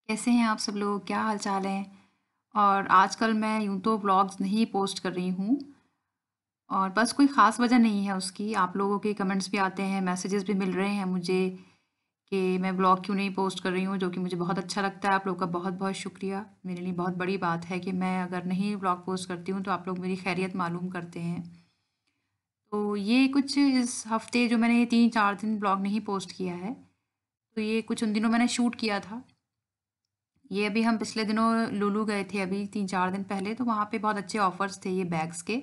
कैसे हैं आप सब लोग? क्या हाल-चाल है? और आजकल मैं यूँ तो व्लॉग्स नहीं पोस्ट कर रही हूँ और बस कोई ख़ास वजह नहीं है उसकी। आप लोगों के कमेंट्स भी आते हैं, मैसेजेस भी मिल रहे हैं मुझे कि मैं व्लॉग क्यों नहीं पोस्ट कर रही हूँ, जो कि मुझे बहुत अच्छा लगता है। आप लोगों का बहुत-बहुत शुक्रिया। मेरे लिए बहुत बड़ी बात है कि मैं अगर नहीं व्लॉग पोस्ट करती हूँ, तो आप लोग मेरी खैरियत मालूम करते हैं। तो ये कुछ इस हफ़्ते जो मैंने 3-4 दिन व्लॉग नहीं पोस्ट किया है, तो ये कुछ उन दिनों मैंने शूट किया था। ये अभी हम पिछले दिनों लुलु गए थे अभी 3-4 दिन पहले, तो वहाँ पे बहुत अच्छे ऑफ़र्स थे ये बैग्स के।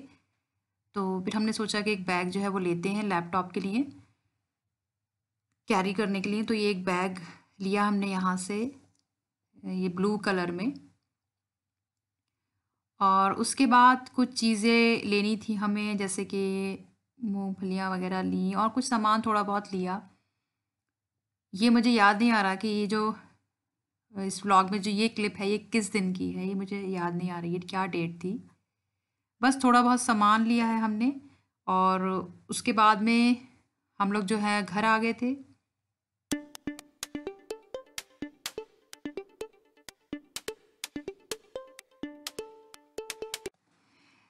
तो फिर हमने सोचा कि एक बैग जो है वो लेते हैं लैपटॉप के लिए, कैरी करने के लिए। तो ये एक बैग लिया हमने यहाँ से, ये ब्लू कलर में। और उसके बाद कुछ चीज़ें लेनी थी हमें, जैसे कि मूँगफलियाँ वग़ैरह लीं और कुछ सामान थोड़ा बहुत लिया। ये मुझे याद नहीं आ रहा कि ये जो इस व्लॉग में जो ये क्लिप है, ये किस दिन की है, ये मुझे याद नहीं आ रही है, क्या डेट थी। बस थोड़ा बहुत सामान लिया है हमने और उसके बाद में हम लोग जो है घर आ गए थे।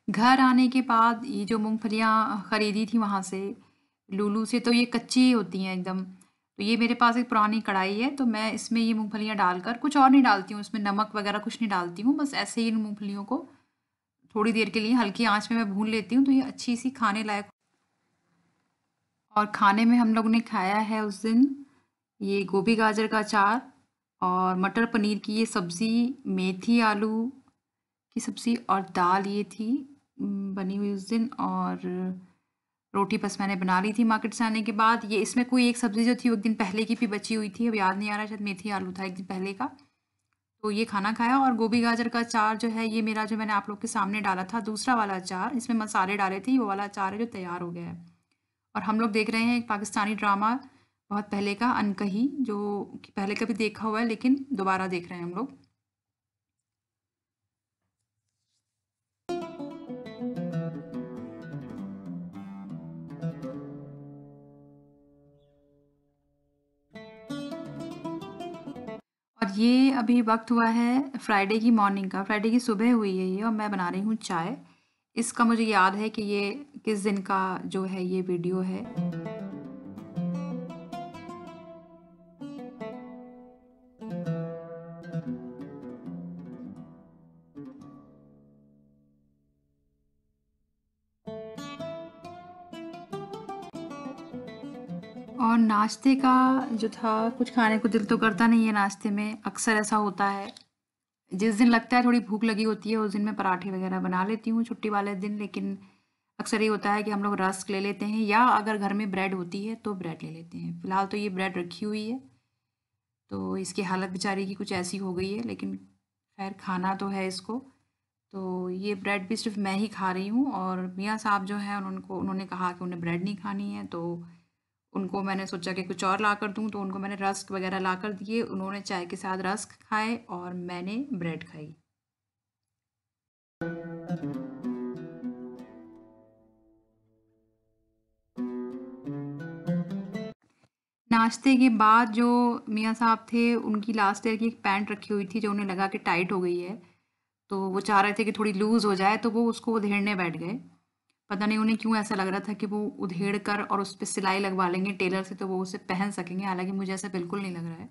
घर आने के बाद ये जो मूँगफलियाँ ख़रीदी थी वहाँ से, लुलु से, तो ये कच्ची ही होती हैं एकदम। तो ये मेरे पास एक पुरानी कढ़ाई है, तो मैं इसमें ये मूँगफलियाँ डालकर, कुछ और नहीं डालती हूँ, इसमें नमक वग़ैरह कुछ नहीं डालती हूँ, बस ऐसे ही इन मूँगफलियों को थोड़ी देर के लिए हल्की आँच में मैं भून लेती हूँ, तो ये अच्छी-सी खाने लायक। और खाने में हम लोगों ने खाया है उस दिन ये गोभी गाजर का अचार और मटर पनीर की ये सब्ज़ी, मेथी आलू की सब्ज़ी और दाल ये थी बनी हुई उस दिन। और रोटी बस मैंने बना ली थी मार्केट से आने के बाद। ये इसमें कोई एक सब्ज़ी जो थी वो एक दिन पहले की भी बची हुई थी, अब याद नहीं आ रहा, शायद मेथी आलू था एक दिन पहले का। तो ये खाना खाया और गोभी गाजर का अचार जो है ये मेरा, जो मैंने आप लोग के सामने डाला था दूसरा वाला अचार, इसमें मसाले डाले थे, वो वाला अचार है जो तैयार हो गया है। और हम लोग देख रहे हैं एक पाकिस्तानी ड्रामा बहुत पहले का, अनकही, जो कि पहले कभी देखा हुआ है लेकिन दोबारा देख रहे हैं हम लोग। और ये अभी वक्त हुआ है फ्राइडे की मॉर्निंग का, फ्राइडे की सुबह हुई है ये, और मैं बना रही हूँ चाय। इसका मुझे याद है कि ये किस दिन का जो है ये वीडियो है। और नाश्ते का जो था, कुछ खाने को दिल तो करता नहीं है नाश्ते में, अक्सर ऐसा होता है। जिस दिन लगता है थोड़ी भूख लगी होती है उस दिन मैं पराठे वगैरह बना लेती हूँ छुट्टी वाले दिन, लेकिन अक्सर ये होता है कि हम लोग रस्क ले लेते हैं, या अगर घर में ब्रेड होती है तो ब्रेड ले लेते हैं। फ़िलहाल तो ये ब्रेड रखी हुई है, तो इसकी हालत बेचारी की कुछ ऐसी हो गई है, लेकिन खैर खाना तो है इसको। तो ये ब्रेड भी सिर्फ मैं ही खा रही हूँ, और मियाँ साहब जो हैं उन्होंने कहा कि उन्हें ब्रेड नहीं खानी है, तो उनको मैंने सोचा कि कुछ और ला कर दूँ, तो उनको मैंने रस्क वगैरह ला कर दिए, उन्होंने चाय के साथ रस्क खाए और मैंने ब्रेड खाई। नाश्ते के बाद जो मियाँ साहब थे, उनकी लास्ट ईयर की एक पैंट रखी हुई थी जो उन्हें लगा कि टाइट हो गई है, तो वो चाह रहे थे कि थोड़ी लूज़ हो जाए, तो वो उसको उधेड़ने बैठ गए। पता नहीं उन्हें क्यों ऐसा लग रहा था कि वो उधेड़ कर और उस पे सिलाई लगवा लेंगे टेलर से, तो वो उसे पहन सकेंगे, हालाँकि मुझे ऐसा बिल्कुल नहीं लग रहा है।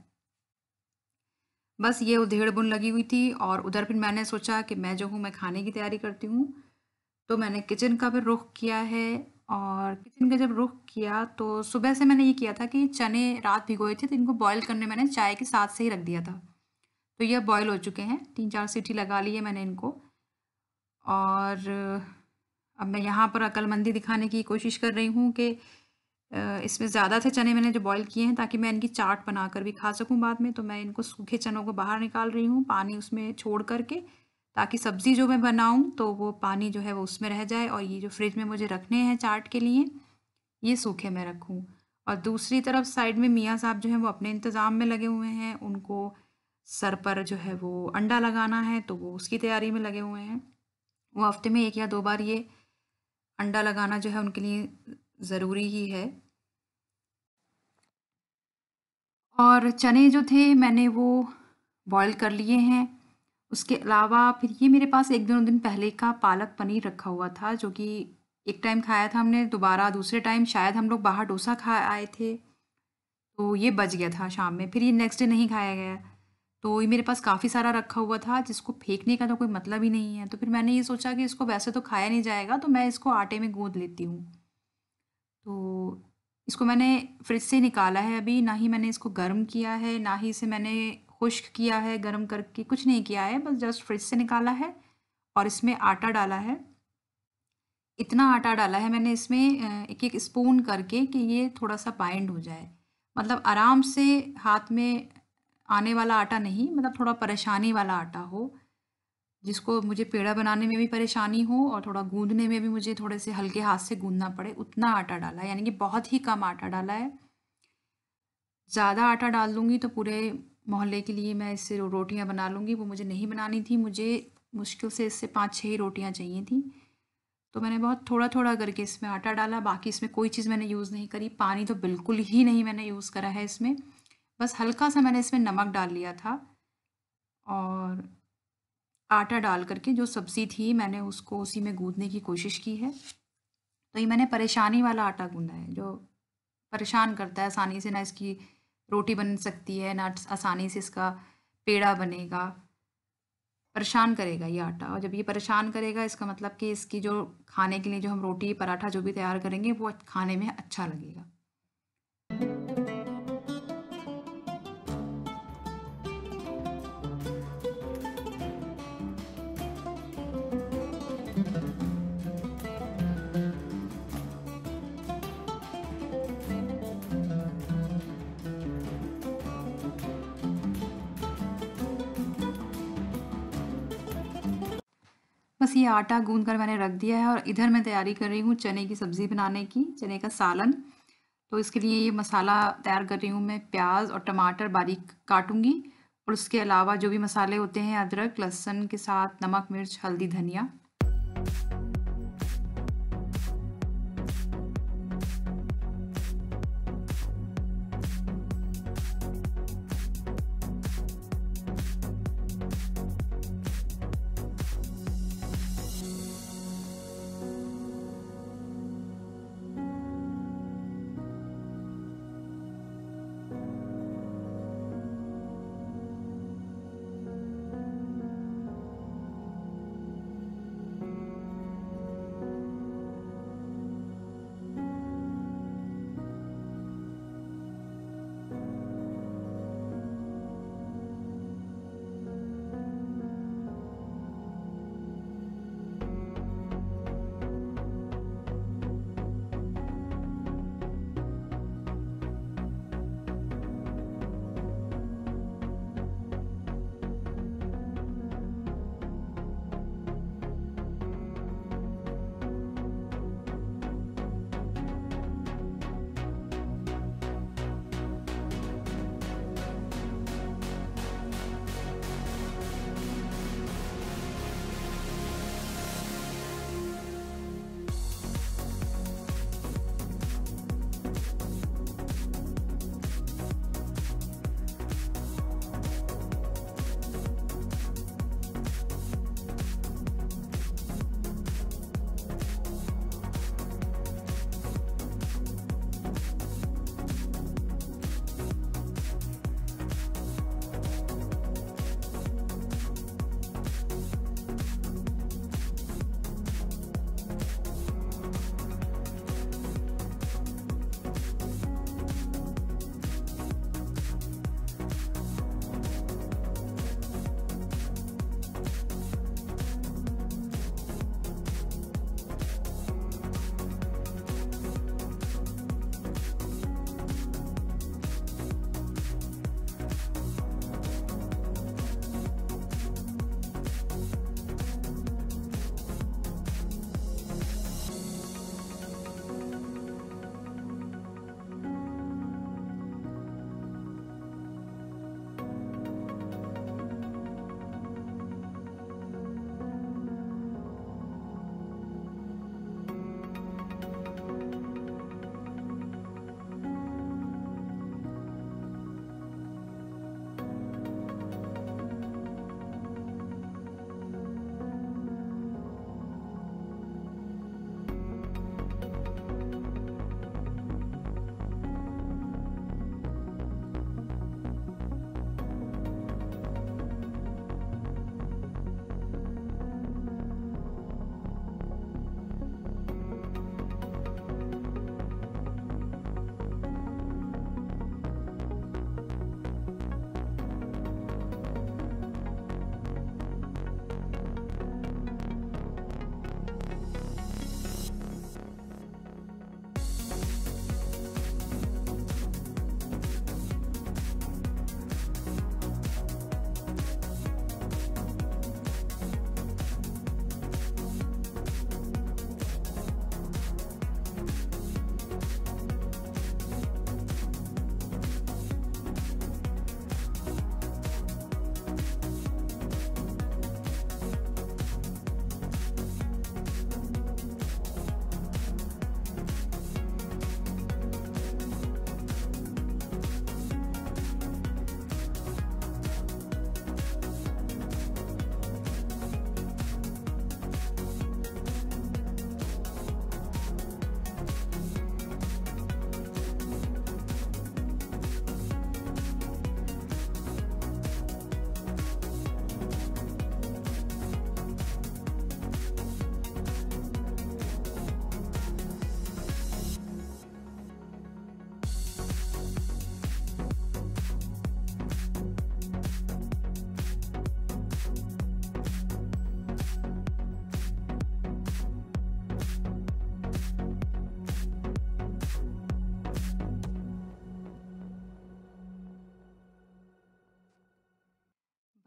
बस ये उधेड़-बुन लगी हुई थी, और उधर फिर मैंने सोचा कि मैं जो हूँ मैं खाने की तैयारी करती हूँ। तो मैंने किचन का भी रुख किया है, और किचन का जब रुख किया तो सुबह से मैंने ये किया था कि चने रात भिगोए थे, तो इनको बॉईल करने मैंने चाय के साथ से ही रख दिया था। तो ये बॉईल हो चुके हैं, 3-4 सीटी लगा ली है मैंने इनको। और अब मैं यहाँ पर अक्लमंदी दिखाने की कोशिश कर रही हूँ कि इसमें ज़्यादा थे चने मैंने जो बॉईल किए हैं, ताकि मैं इनकी चाट बनाकर भी खा सकूँ बाद में। तो मैं इनको सूखे चनों को बाहर निकाल रही हूँ, पानी उसमें छोड़ कर के, ताकि सब्ज़ी जो मैं बनाऊँ तो वो पानी जो है वो उसमें रह जाए, और ये जो फ्रिज में मुझे रखने हैं चाट के लिए, ये सूखे में रखूँ। और दूसरी तरफ साइड में मियाँ साहब जो हैं वो अपने इंतज़ाम में लगे हुए हैं, उनको सर पर जो है वो अंडा लगाना है, तो वो उसकी तैयारी में लगे हुए हैं। वो हफ्ते में 1 या 2 बार ये अंडा लगाना जो है उनके लिए ज़रूरी ही है। और चने जो थे मैंने वो बॉयल कर लिए हैं। उसके अलावा फिर ये मेरे पास 1-2 दिन पहले का पालक पनीर रखा हुआ था, जो कि एक टाइम खाया था हमने, दोबारा दूसरे टाइम शायद हम लोग बाहर डोसा खा आए थे, तो ये बच गया था शाम में, फिर ये नेक्स्ट डे नहीं खाया गया। तो ये मेरे पास काफ़ी सारा रखा हुआ था, जिसको फेंकने का तो कोई मतलब ही नहीं है। तो फिर मैंने ये सोचा कि इसको वैसे तो खाया नहीं जाएगा, तो मैं इसको आटे में गूँथ लेती हूँ। तो इसको मैंने फ्रिज से निकाला है अभी, ना ही मैंने इसको गर्म किया है, ना ही इसे मैंने खुश्क किया है गर्म करके, कुछ नहीं किया है, बस जस्ट फ्रिज से निकाला है और इसमें आटा डाला है। इतना आटा डाला है मैंने इसमें एक-एक स्पून करके कि ये थोड़ा-सा बाइंड हो जाए। मतलब आराम से हाथ में आने वाला आटा नहीं, मतलब थोड़ा परेशानी वाला आटा हो, जिसको मुझे पेड़ा बनाने में भी परेशानी हो और थोड़ा गूँदने में भी मुझे थोड़े से हल्के हाथ से गूँदना पड़े, उतना आटा डाला है, यानी कि बहुत ही कम आटा डाला है। ज़्यादा आटा डाल दूँगी तो पूरे मोहल्ले के लिए मैं इससे रोटियाँ बना लूँगी, वो मुझे नहीं बनानी थी, मुझे मुश्किल से इससे 5-6 ही रोटियाँ चाहिए थी। तो मैंने बहुत थोड़ा-थोड़ा करके इसमें आटा डाला, बाकी इसमें कोई चीज़ मैंने यूज़ नहीं करी, पानी तो बिल्कुल ही नहीं मैंने यूज़ करा है इसमें। बस हल्का-सा मैंने इसमें नमक डाल लिया था और आटा डाल कर के जो सब्ज़ी थी मैंने उसको उसी में गूँथने की कोशिश की है। तो ये मैंने परेशानी वाला आटा गूँधा है, जो परेशान करता है, आसानी से ना इसकी रोटी बन सकती है, ना आसानी से इसका पेड़ा बनेगा। परेशान करेगा ये आटा, और जब ये परेशान करेगा इसका मतलब कि इसकी जो खाने के लिए जो हम रोटी, पराठा जो भी तैयार करेंगे वो खाने में अच्छा लगेगा। बस ये आटा गूँध कर मैंने रख दिया है और इधर मैं तैयारी कर रही हूँ चने की सब्ज़ी बनाने की, चने का सालन। तो इसके लिए ये मसाला तैयार कर रही हूँ मैं, प्याज और टमाटर बारीक काटूंगी और उसके अलावा जो भी मसाले होते हैं अदरक लहसुन के साथ नमक मिर्च हल्दी धनिया।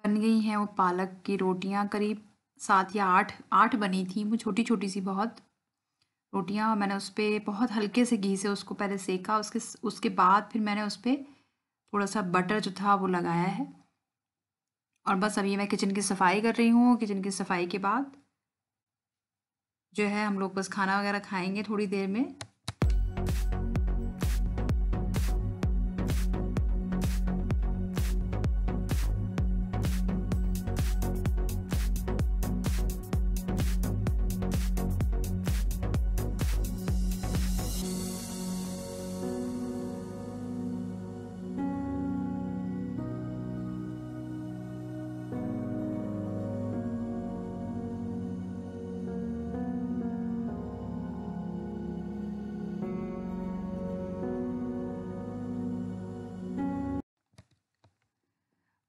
बन गई हैं वो पालक की रोटियां, करीब 7 या 8 बनी थी, वो छोटी-छोटी सी बहुत रोटियां। मैंने उस पे बहुत हल्के से घी से उसको पहले सेका, उसके बाद फिर मैंने उस पे थोड़ा-सा बटर जो था वो लगाया है। और बस अभी मैं किचन की सफाई कर रही हूँ। किचन की सफाई के बाद जो है हम लोग बस खाना वगैरह खाएँगे थोड़ी देर में।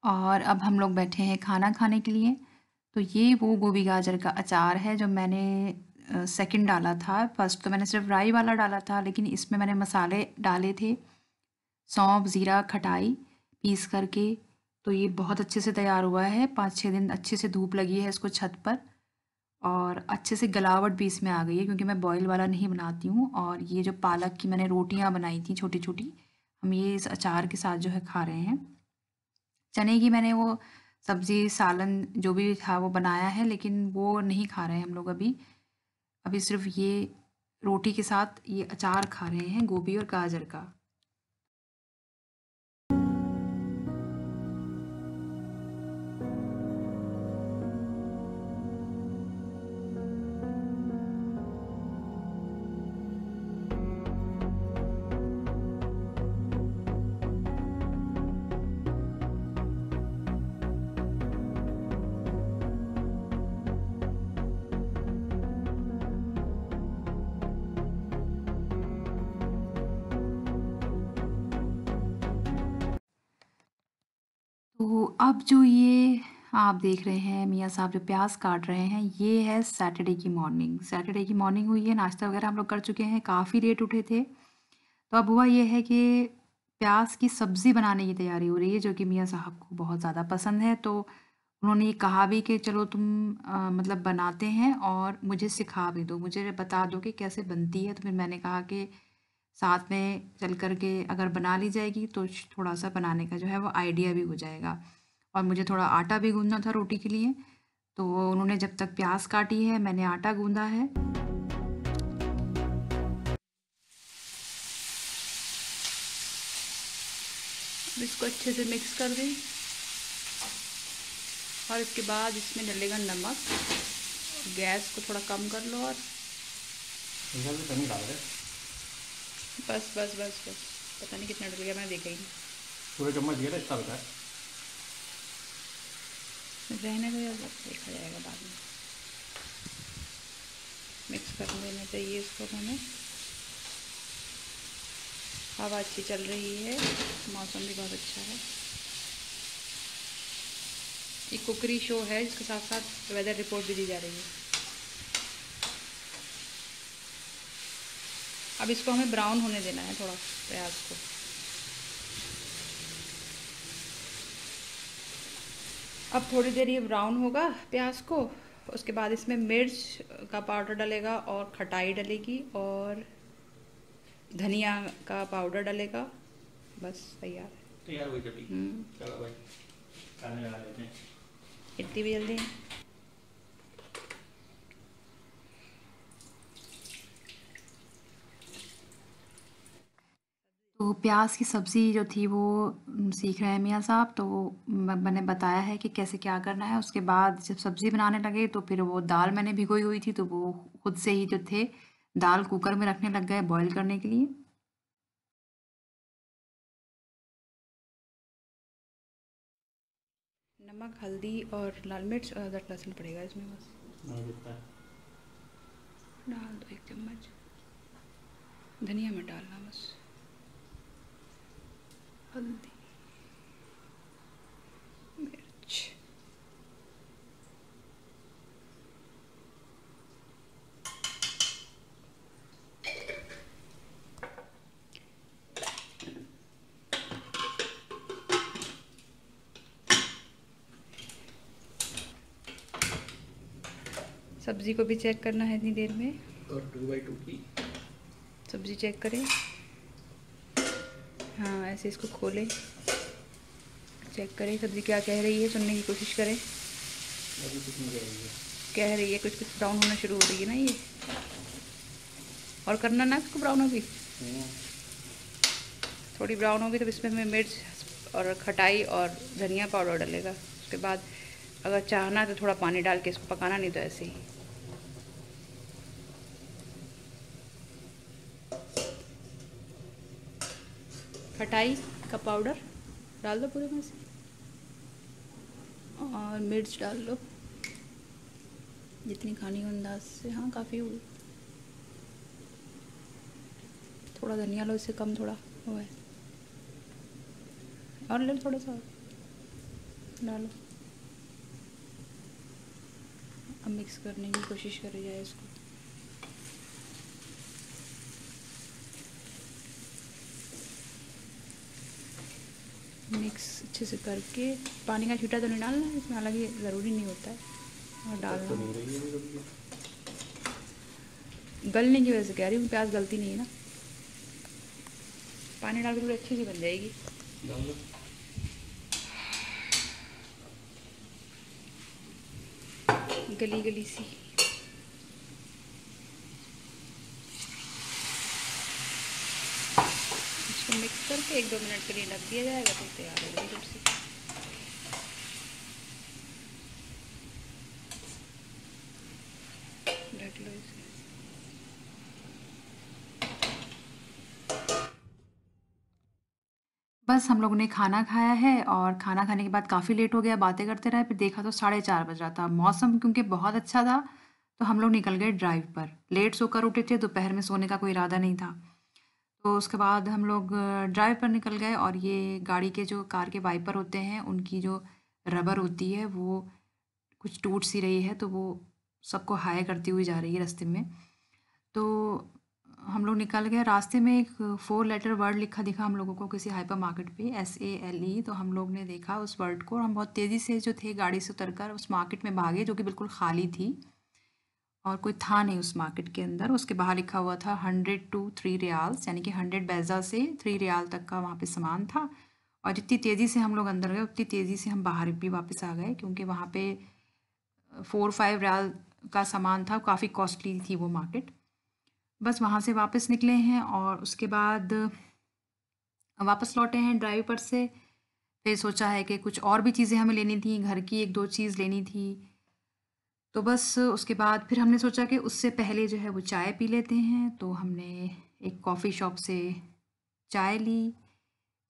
और अब हम लोग बैठे हैं खाना खाने के लिए। तो ये वो गोभी गाजर का अचार है जो मैंने सेकंड डाला था। फर्स्ट तो मैंने सिर्फ राई वाला डाला था, लेकिन इसमें मैंने मसाले डाले थे, सौंफ, ज़ीरा, खटाई पीस करके। तो ये बहुत अच्छे से तैयार हुआ है। 5-6 दिन अच्छे से धूप लगी है इसको छत पर, और अच्छे से गलावट भी इसमें आ गई है, क्योंकि मैं बॉयल वाला नहीं बनाती हूँ। और ये जो पालक की मैंने रोटियाँ बनाई थी छोटी छोटी, हम ये इस अचार के साथ जो है खा रहे हैं। चने की मैंने वो सब्ज़ी सालन जो भी था वो बनाया है, लेकिन वो नहीं खा रहे हैं हम लोग अभी। अभी सिर्फ ये रोटी के साथ ये अचार खा रहे हैं गोभी और गाजर का। तो अब जो ये आप देख रहे हैं मियाँ साहब जो प्याज काट रहे हैं, ये है सैटरडे की मॉर्निंग। सैटरडे की मॉर्निंग हुई है, नाश्ता वगैरह हम लोग कर चुके हैं, काफ़ी लेट उठे थे। तो अब हुआ ये है कि प्याज की सब्ज़ी बनाने की तैयारी हो रही है, जो कि मियाँ साहब को बहुत ज़्यादा पसंद है। तो उन्होंने ये कहा भी कि चलो तुम मतलब बनाते हैं और मुझे सिखा भी दो, मुझे बता दो कि कैसे बनती है। तो फिर मैंने कहा कि साथ में चल कर के अगर बना ली जाएगी तो थोड़ा-सा बनाने का जो है वो आइडिया भी हो जाएगा। और मुझे थोड़ा आटा भी गूँधना था रोटी के लिए, तो उन्होंने जब तक प्याज़ काटी है, मैंने आटा गूँधा है। अब इसको अच्छे से मिक्स कर दें, और इसके बाद इसमें डलेगा नमक। गैस को थोड़ा कम कर लो, और बस बस बस बस, पता नहीं कितना डल गया, मैं देखा ही नहीं। पूरा चम्मच दिया था, इतना बता रहने दो, देखा जाएगा बाद में। मिक्स कर देना चाहिए इसको हमें। हवा अच्छी चल रही है, मौसम भी बहुत अच्छा है। एक कुकरी शो है जिसके साथ साथ वेदर रिपोर्ट भी दी जा रही है। अब इसको हमें ब्राउन होने देना है थोड़ा, प्याज को। अब थोड़ी देर ये ब्राउन होगा प्याज को, उसके बाद इसमें मिर्च का पाउडर डलेगा और खटाई डलेगी और धनिया का पाउडर डलेगा। बस तैयार है। तैयार हुई चटनी। चलो भाई खाने लगा लेते हैं। इतनी भी जल्दी। तो प्याज की सब्ज़ी जो थी वो सीख रहे हैं मियाँ साहब। तो मैंने बताया है कि कैसे क्या करना है। उसके बाद जब सब्ज़ी बनाने लगे तो फिर वो दाल मैंने भिगोई हुई थी, तो वो खुद से ही जो थे दाल कुकर में रखने लग गए बॉईल करने के लिए। नमक, हल्दी और लाल मिर्च और अदरक लहसुन पड़ेगा इसमें, बस डाल दो 1 चम्मच। धनिया मत डालना, बस हल्दी, मिर्च। सब्ज़ी को भी चेक करना है इतनी देर में, और 2x2 की सब्ज़ी चेक करें। हाँ, ऐसे इसको खोलें, चेक करें सब्ज़ी क्या कह रही है, सुनने की कोशिश करें। अभी कुछ नहीं कह रही है कुछ कुछ ब्राउन होना शुरू हो रही है ना ये, और करना ना इसको ब्राउन होगी, थोड़ी ब्राउन होगी तो इसमें हमें मिर्च और खटाई और धनिया पाउडर डलेगा। उसके बाद अगर चाहना तो थोड़ा पानी डाल के इसको पकाना, नहीं तो ऐसे ही। खटाई का पाउडर डाल दो पूरे में से, और मिर्च डाल लो जितनी खानी हो अंदाज से। हाँ, काफ़ी हुई। थोड़ा धनिया लो, इससे कम थोड़ा वो है, और ले लो थोड़ा सा डालो। अब मिक्स करने की कोशिश करी जाए इसको। मिक्स अच्छे से करके, पानी का छींटा तो नहीं डालना है इसमें, हालांकि ज़रूरी नहीं होता है, और डालना। गलने की वजह से कह रही हूँ, प्याज गलती नहीं है ना, पानी डाल के थोड़ी अच्छी सी बन जाएगी। गली गली सी। इसको मिक्स करके 1-2 मिनट के लिए ढक दिया जाएगा तो तैयार हो जाएगी सब्ज़ी। ढक लो इसे। बस हम लोगों ने खाना खाया है, और खाना खाने के बाद काफ़ी लेट हो गया, बातें करते रहे, फिर देखा तो 4:30 बज रहा था। मौसम क्योंकि बहुत अच्छा था तो हम लोग निकल गए ड्राइव पर। लेट सोकर उठे थे, दोपहर में सोने का कोई इरादा नहीं था। तो उसके बाद हम लोग ड्राइव पर निकल गए, और ये गाड़ी के जो कार के वाइपर होते हैं उनकी जो रबर होती है वो कुछ टूट सी रही है, तो वो सबको हाई करती हुई जा रही है रास्ते में। तो हम लोग निकल गए, रास्ते में एक 4 लेटर वर्ड लिखा दिखा हम लोगों को किसी हाइपर मार्केट पे, SALE। तो हम लोग ने देखा उस वर्ड को, और हम बहुत तेज़ी से जो थे गाड़ी से उतरकर उस मार्केट में भागे, जो कि बिल्कुल खाली थी और कोई था नहीं उस मार्केट के अंदर। उसके बाहर लिखा हुआ था 100 to 3 रियाल्स, यानी कि 100 बैजा से 3 रियाल तक का वहाँ पे सामान था। और जितनी तेज़ी से हम लोग अंदर गए उतनी तेज़ी से हम बाहर भी वापस आ गए, क्योंकि वहाँ पे 4-5 रियाल का सामान था, काफ़ी कॉस्टली थी वो मार्केट। बस वहाँ से वापस निकले हैं, और उसके बाद वापस लौटे हैं ड्राइव पर से। फिर सोचा है कि कुछ और भी चीज़ें हमें लेनी थी, घर की 1-2 चीज़ लेनी थी। तो बस उसके बाद फिर हमने सोचा कि उससे पहले जो है वो चाय पी लेते हैं। तो हमने एक कॉफ़ी शॉप से चाय ली,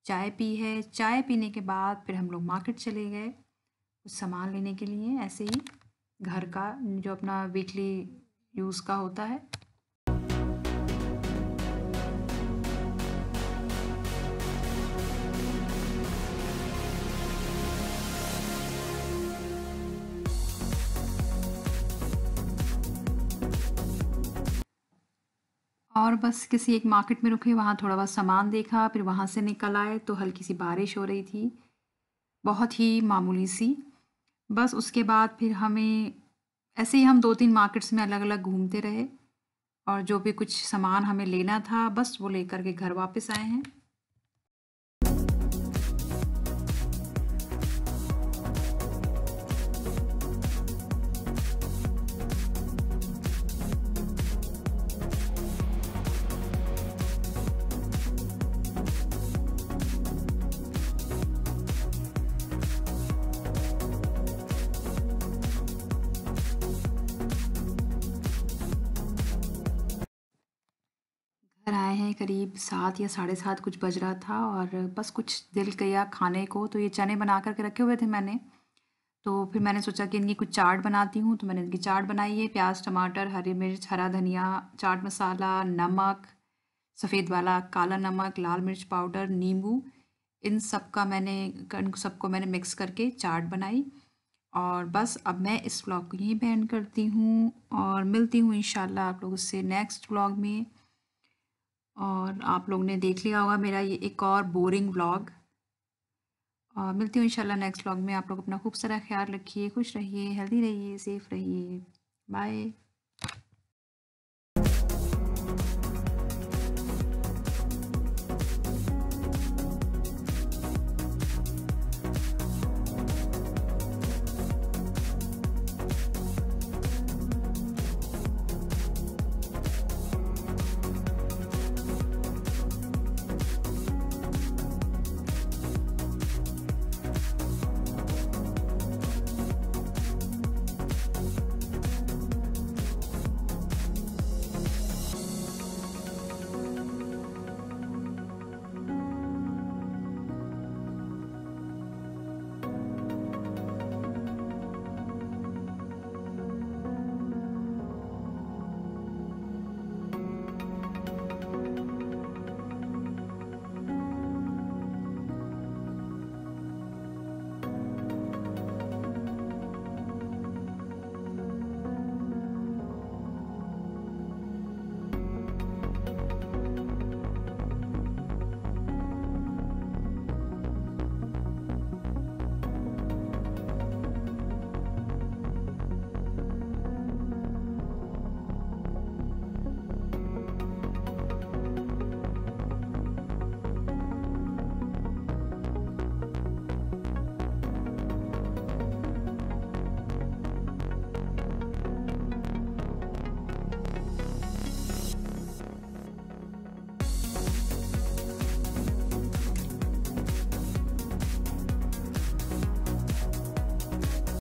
चाय पी है। चाय पीने के बाद फिर हम लोग मार्केट चले गए कुछ सामान लेने के लिए, ऐसे ही घर का जो अपना वीकली यूज़ का होता है। और बस किसी एक मार्केट में रुके, वहाँ थोड़ा बहुत सामान देखा, फिर वहाँ से निकल आए तो हल्की सी बारिश हो रही थी, बहुत ही मामूली सी। बस उसके बाद फिर हमें ऐसे ही हम 2-3 मार्केट्स में अलग-अलग घूमते रहे, और जो भी कुछ सामान हमें लेना था बस वो लेकर के घर वापस आए हैं। घर आए हैं करीब 7 या 7:30 कुछ बज रहा था, और बस कुछ दिल किया खाने को, तो ये चने बना कर के रखे हुए थे मैंने। तो फिर मैंने सोचा कि इनकी कुछ चाट बनाती हूँ, तो मैंने इनकी चाट बनाई है। प्याज, टमाटर, हरी मिर्च, हरा धनिया, चाट मसाला, नमक, सफ़ेद वाला, काला नमक, लाल मिर्च पाउडर, नींबू, इन सबको मैंने मिक्स करके चाट बनाई। और बस अब मैं इस व्लॉग को यहीं पे एंड करती हूँ, और मिलती हूँ इंशाल्लाह आप लोगों से नेक्स्ट व्लॉग में। और आप लोग ने देख लिया होगा मेरा ये एक और बोरिंग व्लॉग। और मिलती हूँ इंशाल्लाह नेक्स्ट व्लॉग में। आप लोग अपना खूब सारा ख्याल रखिए, खुश रहिए, हेल्दी रहिए, सेफ रहिए। बाय।